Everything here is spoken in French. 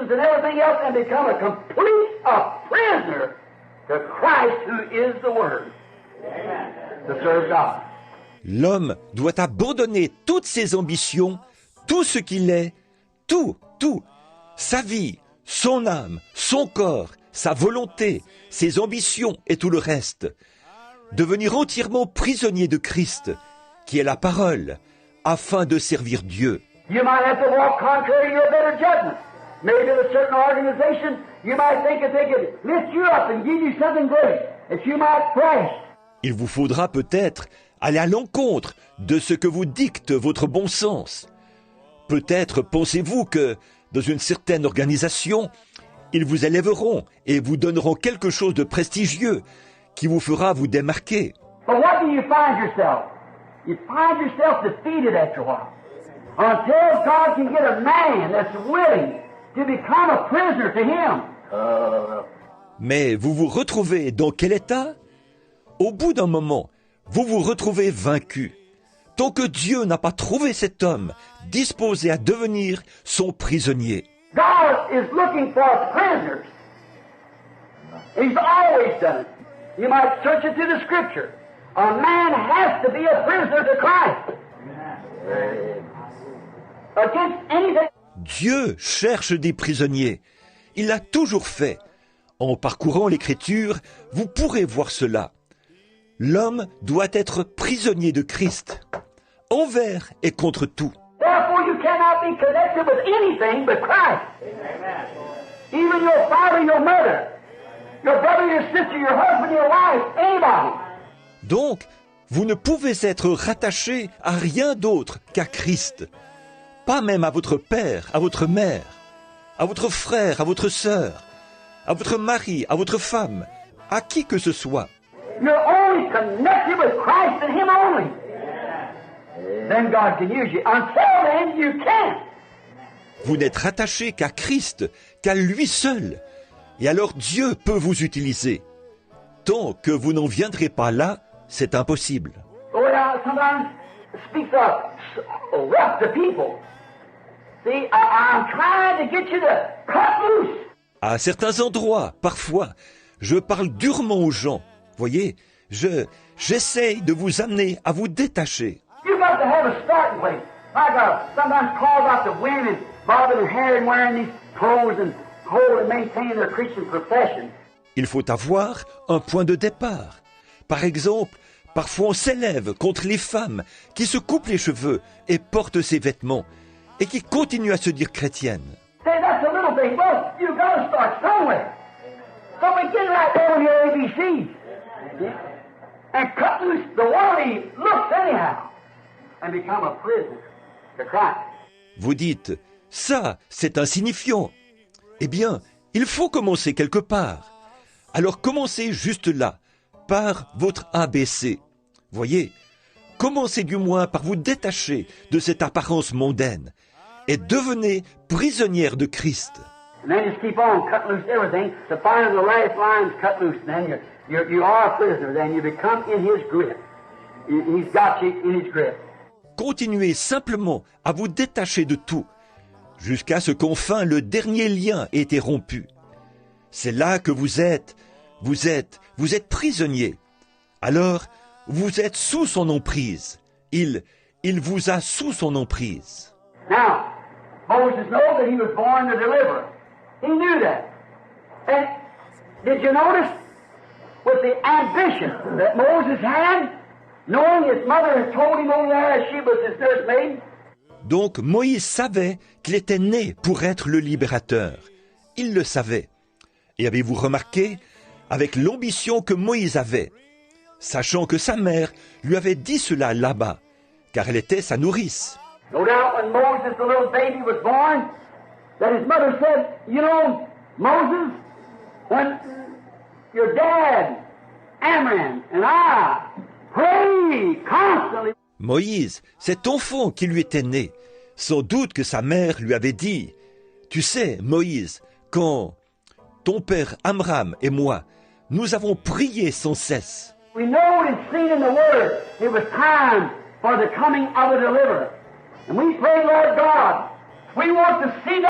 traditions and everything else and become a prisoner to Christ who is the Word. To serve God. L'homme doit abandonner toutes ses ambitions, tout ce qu'il est, tout, sa vie, son âme, son corps, sa volonté, ses ambitions et tout le reste. Devenir entièrement prisonnier de Christ, qui est la parole, afin de servir Dieu. You might have to walk contrary to your better judgment. Maybe in a certain organization, you might think that they could lift you up and give you something great, that you might flash. Il vous faudra peut-être aller à l'encontre de ce que vous dicte votre bon sens. Peut-être pensez-vous que, dans une certaine organisation, ils vous élèveront et vous donneront quelque chose de prestigieux qui vous fera vous démarquer. But what do you find yourself? You find yourself defeated after a while. Until God can get a man that's willing to become a prisoner to Him. Mais vous vous retrouvez dans quel état? Au bout d'un moment, vous vous retrouvez vaincu. Tant que Dieu n'a pas trouvé cet homme disposé à devenir son prisonnier. God is looking for prisoners. He's always done it. You might search it through the Scripture. A man has to be a prisoner to Christ. Against anything. Dieu cherche des prisonniers. Il l'a toujours fait. En parcourant l'Écriture, vous pourrez voir cela. L'homme doit être prisonnier de Christ, envers et contre tout. Therefore you cannot be connected with anything but Christ. Even your father, your mother, your brother, your sister, your husband, your wife, anybody. Donc, vous ne pouvez être rattaché à rien d'autre qu'à Christ. Pas même à votre père, à votre mère, à votre frère, à votre sœur, à votre mari, à votre femme, à qui que ce soit. You're only connected with Christ and Him only. Then God can use you. Until then, you can't. Vous n'êtes rattaché qu'à Christ, qu'à lui seul. Et alors Dieu peut vous utiliser. Tant que vous n'en viendrez pas là, c'est impossible. The way I sometimes speaks up rough to people. See, I'm trying to get you to cut loose. À certains endroits, parfois, je parle durement aux gens. Voyez, j'essaye de vous amener à vous détacher. You got to have a starting place. Like sometimes calls out the women bobbing their hair and wearing these clothes and hold and maintain their Christian profession. Il faut avoir un point de départ. Par exemple, parfois on s'élève contre les femmes qui se coupent les cheveux et portent ces vêtements et qui continuent à se dire chrétiennes. Say that's a little thing. Well, you got to start somewhere. So begin right there with your ABCs. And cut loose the worldly looks anyhow. And become a prisoner to Christ. Vous dites, ça, c'est insignifiant. Eh bien, il faut commencer quelque part. Alors commencez juste là, par votre ABC. Voyez, commencez du moins par vous détacher de cette apparence mondaine et devenez prisonnière de Christ. And then just keep on, cut loose everything. The final, the last line's cut loose. And then you are a prisoner. Then you become in His grip. He's got you in His grip. Continuez simplement à vous détacher de tout, jusqu'à ce qu'enfin le dernier lien ait été rompu. C'est là que vous êtes prisonnier. Alors, vous êtes sous son emprise. Il vous a sous son emprise. Now, Moses knows that he was born to deliver. He knew that. And did you notice with the ambition that Moses had, knowing his mother had told him over there as she was his nursemaid? Donc Moïse savait qu'il était né pour être le libérateur. Il le savait. Et avez-vous remarqué, avec l'ambition que Moïse avait, sachant que sa mère lui avait dit cela là-bas, car elle était sa nourrice. No doubt when Moses, the little baby, was born, that his mother said, you know, Moses, when your dad, Amram, and I pray constantly. Moïse, cet enfant qui lui était né, sans doute que sa mère lui avait dit, tu sais, Moïse, quand ton père Amram et moi, nous avons prié sans cesse. We know and seen in the Word it was time for the coming of a deliverer. And we pray, Lord God, we want to see that.